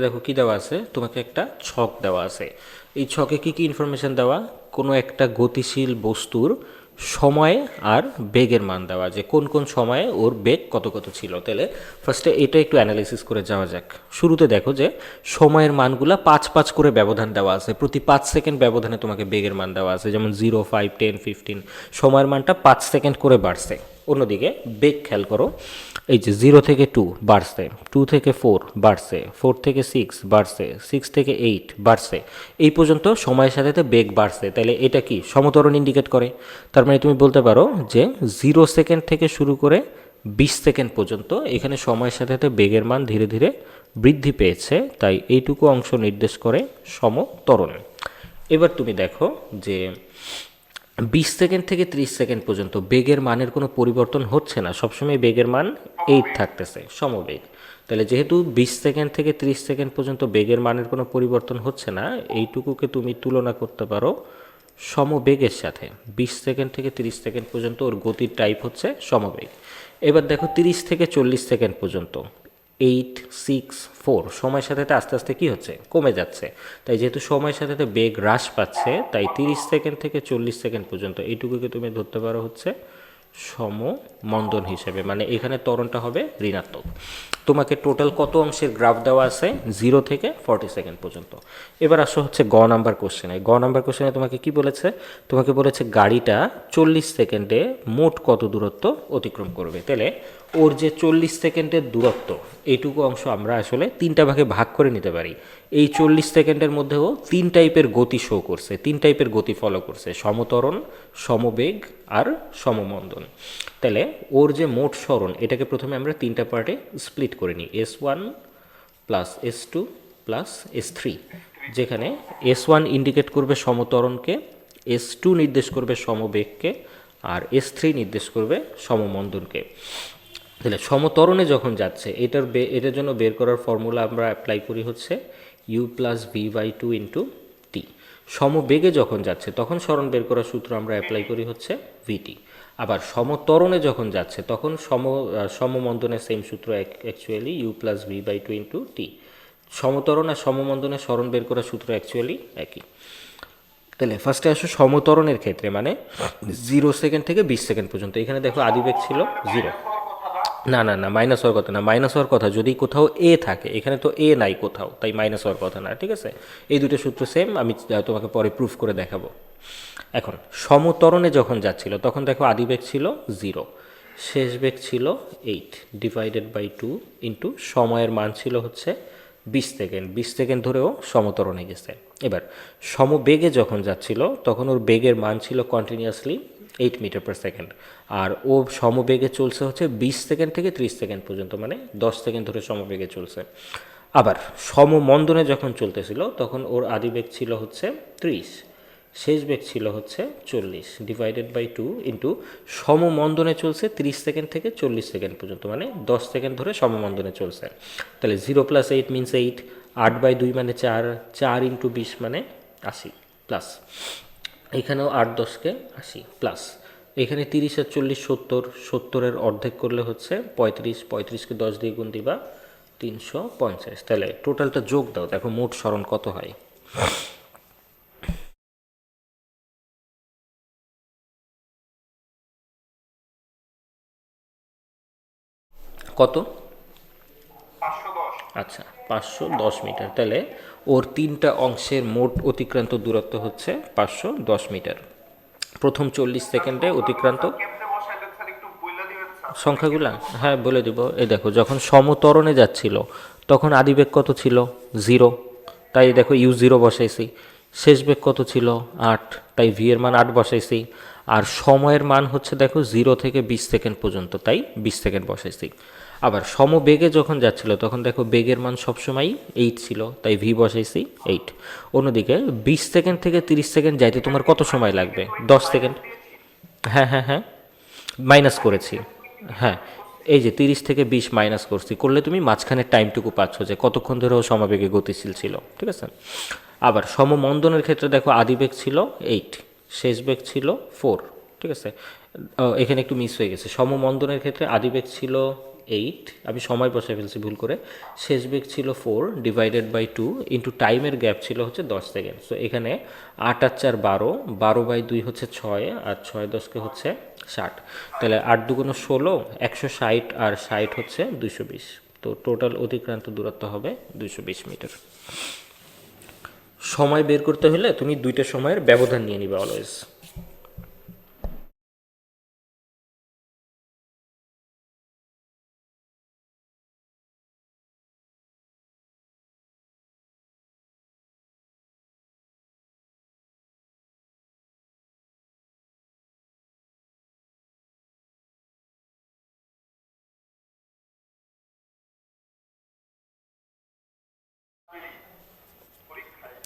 দেখো কি দেওয়া আছে, তোমাকে একটা ছক দেওয়া আছে। এই ছকে কি কি ইনফরমেশন দেওয়া, কোনো একটা গতিশীল বস্তুর সময় আর বেগের মান দেওয়া, যে কোন কোন সময়ে ওর বেগ কত কত ছিল। তাহলে ফার্স্টে এটা একটু অ্যানালাইসিস করে যাওয়া যাক। শুরুতে দেখো যে সময়ের মানগুলা 5 5 করে ব্যবধান দেওয়া আছে, প্রতি 5 সেকেন্ড ব্যবধানে তোমাকে বেগের মান দেওয়া আছে, যেমন 0, 5, 10, 15 সময়ের মানটা 5 সেকেন্ড করে বাড়ছে। অন্যদিকে বেগ খেয়াল করো, এই যে 0 থেকে 2 বাড়ছে, 2 থেকে 4 বাড়ছে, 4 থেকে 6 বাড়ছে, 6 থেকে 8 বাড়ছে, এই পর্যন্ত সময়ের সাথে সাথে বেগ বাড়ছে। তাহলে এটা কি সমত্বরণ ইন্ডিকেট করে। তার মানে তুমি বলতে পারো যে 0 সেকেন্ড থেকে শুরু করে 20 সেকেন্ড পর্যন্ত এখানে সময়ের সাথে সাথে বেগের মান ধীরে ধীরে বৃদ্ধি পেয়েছে, তাই এইটুকু অংশ নির্দেশ করে সমত্বরণ। এবার তুমি দেখো যে 20 সেকেন্ড থেকে 30 সেকেন্ড পর্যন্ত বেগের মানের কোনো পরিবর্তন হচ্ছে না, সবসময় বেগের মান 8 থাকতেছে, সমবেগ। তাহলে যেহেতু 20 সেকেন্ড থেকে 30 সেকেন্ড পর্যন্ত বেগের মানের কোনো পরিবর্তন হচ্ছে না, এইটুকুকে তুমি তুলনা করতে পারো সমবেগের সাথে। 20 সেকেন্ড থেকে 30 সেকেন্ড পর্যন্ত ওর গতির টাইপ হচ্ছে সমবেগ। এবার দেখো 30 থেকে 40 সেকেন্ড পর্যন্ত 8, 6, 4 সময়ের সাথে সাথে আস্তে আস্তে কী হচ্ছে, কমে যাচ্ছে। তাই যেহেতু সময়ের সাথে সাথে বেগ হ্রাস পাচ্ছে, তাই 30 সেকেন্ড থেকে 40 সেকেন্ড পর্যন্ত এইটুকুকে তুমি ধরতে পারো হচ্ছে সমমন্দন হিসেবে, মানে এখানে ত্বরণটা হবে ঋণাত্মক। তোমাকে টোটাল কত অংশের গ্রাফ দেওয়া আছে, 0 থেকে 40 সেকেন্ড পর্যন্ত। এবার আসো হচ্ছে গ নাম্বার কোশ্চেনে। গ নাম্বার কোশ্চেনে তোমাকে কি বলেছে, তোমাকে বলেছে গাড়িটা 40 সেকেন্ডে মোট কত দূরত্ব অতিক্রম করবে। তাহলে ওর যে 40 সেকেন্ডের দূরত্ব, এইটুকু অংশ আমরা আসলে 3টা ভাগে ভাগ করে নিতে পারি। এই 40 সেকেন্ডের মধ্যেও 3 টাইপের গতি শো করছে, 3 টাইপের গতি ফলো করছে, সমত্বরণ, সমবেগ আর সমমন্দন। তাহলে ওর যে মোট সরণ, এটাকে প্রথমে আমরা 3টা পার্টে স্প্লিট করে নিই, S1 plus S2 plus S3, যেখানে S1 ইন্ডিকেট করবে সমত্বরণকে, S2 নির্দেশ করবে সমবেগকে, আর S3 নির্দেশ করবে সমমন্দনকে। তাহলে সমত্বরণে যখন যাচ্ছে, এটার জন্য বের করার ফর্মুলা আমরা অ্যাপ্লাই করি হচ্ছে U প্লাস V/2 ইন্টু টি। সমবেগে যখন যাচ্ছে তখন সরণ বের করার সূত্র আমরা অ্যাপ্লাই করি হচ্ছে VT। আবার সমত্বরণে যখন যাচ্ছে তখন সমমন্দনের সেম সূত্র actually U plus V/2 into t. সমত্বরণ আর সমমন্দনের সরণ বের করার সূত্র অ্যাকচুয়ালি একই। তাহলে ফার্স্টে আসো সমত্বরণের ক্ষেত্রে, মানে 0 সেকেন্ড থেকে 20 সেকেন্ড পর্যন্ত। এখানে দেখো আদিবেগ ছিল 0, না না না মাইনাস হওয়ার কথা না, মাইনাস হওয়ার কথা যদি কোথাও এ থাকে, এখানে তো এ নাই কোথাও, তাই মাইনাস হওয়ার কথা না, ঠিক আছে। এই দুটো সূত্র সেম, আমি তোমাকে পরে প্রুফ করে দেখাবো। এখন সমত্বরণে যখন যাচ্ছিল তখন দেখো আদিবেগ ছিল 0, শেষ বেগ ছিল 8 ডিভাইডেড বাই 2 ইন্টু সময়ের মান ছিল হচ্ছে 20 সেকেন্ড। 20 সেকেন্ড ধরেও সমত্বরণে গেছে। এবার সমবেগে যখন যাচ্ছিল তখন ওর বেগের মান ছিল কন্টিনিউয়াসলি 8 মিটার পার সেকেন্ড, আর ও সমবেগে চলছে হচ্ছে 20 সেকেন্ড থেকে 30 সেকেন্ড পর্যন্ত, মানে 10 সেকেন্ড ধরে সমবেগে চলছে। আবার সমমন্দনে যখন চলতেছিল তখন ওর আদিবেগ ছিল হচ্ছে 30, শেষ বেগ ছিল হচ্ছে 40 ডিভাইডেড বাই 2 ইন্টু সমমন্দনে চলছে 30 সেকেন্ড থেকে 40 সেকেন্ড পর্যন্ত, মানে 10 সেকেন্ড ধরে সমমন্দনে চলছে। তাহলে 0 প্লাস 8 মিনস 8, 8/2 মানে 4, 4 ইন্টু 20 মানে 80 প্লাস, এখানেও 8 × 10 = 80 প্লাস, এখানে 30 আর 40 70, 70-এর অর্ধেক করলে হচ্ছে 35, 35কে 10 দিয়ে গুণ দিবা 350। তাহলে টোটালটা যোগ দাও, দেখো মোট সরণ কত হয়। কত? আচ্ছা 510 মিটার। তাহলে ওর 3টা অংশের মোট অতিক্রান্ত দূরত্ব হচ্ছে 510 মিটার। প্রথম 40 সেকেন্ডে অতিক্রান্ত সংখ্যাগুলা, হ্যাঁ বলে দিব। এই দেখো যখন সমত্বরণে যাচ্ছিল তখন আদিবেগ কত ছিল, 0, তাই দেখো U0 বসাইছি। শেষ বেগ কত ছিল, 8, তাই V এর মান 8 বসাইছি। আর সময়ের মান হচ্ছে দেখো 0 থেকে 20 সেকেন্ড পর্যন্ত, তাই 20 সেকেন্ড বসাইছি। আবার সমবেগে যখন যাচ্ছিল তখন দেখো বেগের মান সবসময়ই 8 ছিল, তাই V বসাইছি 8। অন্যদিকে 20 সেকেন্ড থেকে 30 সেকেন্ড যাইতে তোমার কত সময় লাগবে, 10 সেকেন্ড। হ্যাঁ হ্যাঁ হ্যাঁ মাইনাস করেছি, হ্যাঁ এই যে 30 থেকে 20 মাইনাস করছি, করলে তুমি মাঝখানের টাইমটুকু পাচ্ছ যে কতক্ষণ ধরে ও সমবেগে গতিশীল ছিল, ঠিক আছে। আবার সমমন্দনের ক্ষেত্রে দেখো আদিবেগ ছিল 8, শেষ বেগ ছিল 4, ঠিক আছে। এখানে একটু মিস হয়ে গেছে। সমমন্দনের ক্ষেত্রে আদিবেগ ছিল 8, আমি সময় বসায় ফেলছি ভুল করে, শেষ বেগ ছিল 4 ডিভাইডেড বাই 2 ইন্টু টাইমের গ্যাপ ছিল হচ্ছে 10 সেকেন্ড। সো এখানে 8 আর 4 12, 12 বাই 2 হচ্ছে 6, আর 6 10কে হচ্ছে 60। তাহলে 8 দুগুণ 16, 160, আর 60 হচ্ছে 220। তো টোটাল অতিক্রান্ত দূরত্ব হবে 220 মিটার। সময় বের করতে হলে তুমি দুইটা সময়ের ব্যবধান নিয়ে নিবে অলওয়েজ।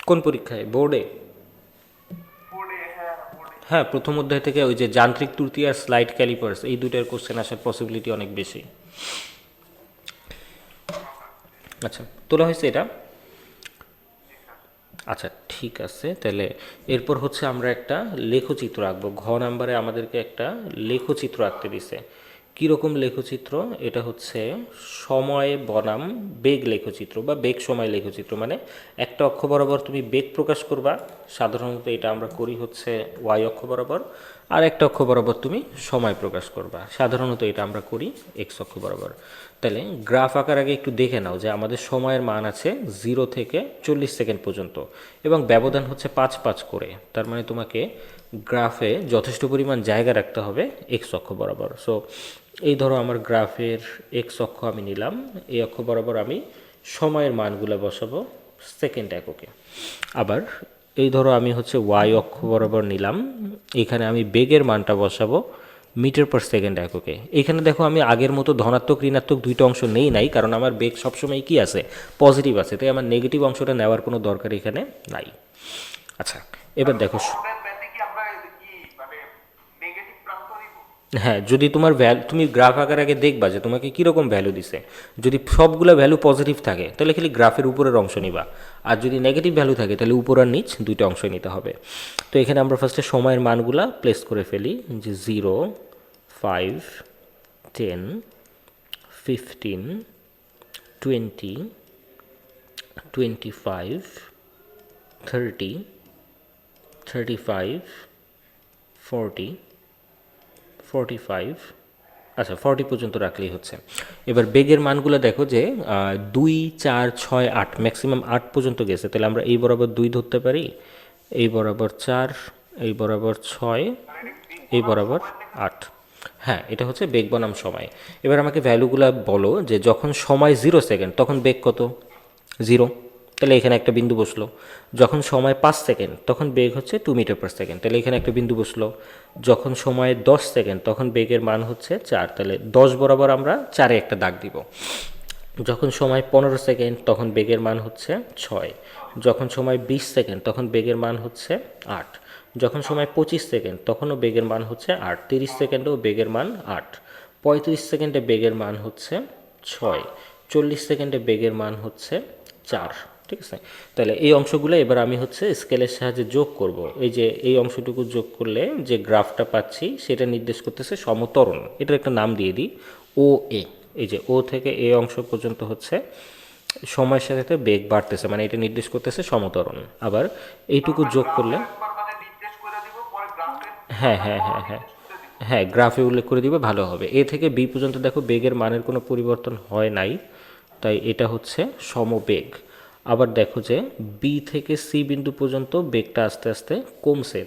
কোন পরীক্ষায়? বোর্ডে? হ্যাঁ, প্রথম অধ্যায় থেকে ওই যে যান্ত্রিক ত্রুটি আর স্লাইড ক্যালিপার্স, এই দুইটার কোশ্চেন আসার পসিবিলিটি অনেক বেশি। আচ্ছা, তোলা হয়েছে এটা? আচ্ছা ঠিক আছে, তাহলে এরপর হচ্ছে আমরা একটা লেখচিত্র আঁকবো। ঘ নাম্বারে আমাদেরকে একটা লেখচিত্র আঁকতে দিছে। কীরকম লেখচিত্র? এটা হচ্ছে সময় বনাম বেগ লেখচিত্র বা বেগ সময় লেখচিত্র। মানে একটা অক্ষ বরাবর তুমি বেগ প্রকাশ করবা, সাধারণত এটা আমরা করি হচ্ছে ওয়াই অক্ষ বরাবর, আর একটা অক্ষ বরাবর তুমি সময় প্রকাশ করবা, সাধারণত এটা আমরা করি এক্স অক্ষ বরাবর। তাহলে গ্রাফ আঁকার আগে একটু দেখে নাও যে আমাদের সময়ের মান আছে 0 থেকে 40 সেকেন্ড পর্যন্ত এবং ব্যবধান হচ্ছে 5 করে। তার মানে তোমাকে গ্রাফে যথেষ্ট পরিমাণ জায়গা রাখতে হবে এক্স অক্ষ বরাবর। সো এই ধরো আমার গ্রাফের এক্স অক্ষ আমি নিলাম, এই অক্ষ বরাবর আমি সময়ের মানগুলো বসাবো সেকেন্ড এককে। আবার এই ধরো আমি হচ্ছে ওয়াই অক্ষ বরাবর নিলাম, এখানে আমি বেগের মানটা বসাবো মিটার পার সেকেন্ড এককে। এখানে দেখো আমি আগের মতো ধনাত্মক ঋণাত্মক দুইটা অংশ নেই নাই, কারণ আমার বেগ সবসময় কি আছে? পজিটিভ আছে, তাই আমার নেগেটিভ অংশটা নেওয়ার কোনো দরকার এখানে নাই। আচ্ছা এবার দেখো, হ্যাঁ যদি তোমার তুমি গ্রাফ আঁকার আগে দেখবা যে তোমাকে কীরকম ভ্যালু দিছে। যদি সবগুলো ভ্যালু পজিটিভ থাকে তাহলে খালি গ্রাফের উপরের অংশ নিবা, আর যদি নেগেটিভ ভ্যালু থাকে তাহলে উপর আর নিচ দুইটা অংশ নিতে হবে। তো এখানে আমরা ফার্স্টে সময়ের মানগুলা প্লেস করে ফেলি, যে 0, 5, 10, 15, 20, 25, 30, 35, 40, 45, আচ্ছা 40 পর্যন্ত রাখলেই হচ্ছে। এবার বেগের মানগুলো দেখো যে 2, 4, 6, 8, ম্যাক্সিমাম 8 পর্যন্ত গেছে। তাহলে আমরা এই বরাবর 2 ধরতে পারি, এই বরাবর 4, এই বরাবর 6, এই বরাবর 8। হ্যাঁ এটা হচ্ছে বেগ বনাম সময়। এবার আমাকে ভ্যালুগুলো বলো যে যখন সময় 0 সেকেন্ড তখন বেগ কত? 0, তাহলে এখানে একটা বিন্দু বসলো। যখন সময় 5 সেকেন্ড তখন বেগ হচ্ছে 2 মিটার পার সেকেন্ড, তাহলে এখানে একটা বিন্দু বসলো। যখন সময় 10 সেকেন্ড তখন বেগের মান হচ্ছে 4, তাহলে 10 বরাবর আমরা 4-এ একটা দাগ দিব। যখন সময় 15 সেকেন্ড তখন বেগের মান হচ্ছে 6, যখন সময় 20 সেকেন্ড তখন বেগের মান হচ্ছে 8, যখন সময় 25 সেকেন্ড তখনও বেগের মান হচ্ছে 8, 30 সেকেন্ডেও বেগের মান 8, 35 সেকেন্ডে বেগের মান হচ্ছে 6, 40 সেকেন্ডে বেগের মান হচ্ছে 4। ঠিক আছে, তাহলে এই অংশগুলো এবার আমি হচ্ছে স্কেলের সাহায্যে যোগ করব। এই যে এই অংশটুকু যোগ করলে যে গ্রাফটা পাচ্ছি সেটা নির্দেশ করতেছে সমত্বরণ। এটার একটা নাম দিয়ে দিই ও এ। এই যে ও থেকে এ অংশ পর্যন্ত হচ্ছে সময়ের সাথে সাথে বেগ বাড়তেছে, মানে এটা নির্দেশ করতেছে সমত্বরণ। আবার এইটুকু যোগ করলে, হ্যাঁ হ্যাঁ হ্যাঁ হ্যাঁ হ্যাঁ গ্রাফে উল্লেখ করে দিবে ভালো হবে। এ থেকে বি পর্যন্ত দেখো বেগের মানের কোনো পরিবর্তন হয় নাই, তাই এটা হচ্ছে সমবেগ। আবার দেখো যে বি থেকে সি বিন্দু পর্যন্ত বেগটা আস্তে আস্তে কমছে।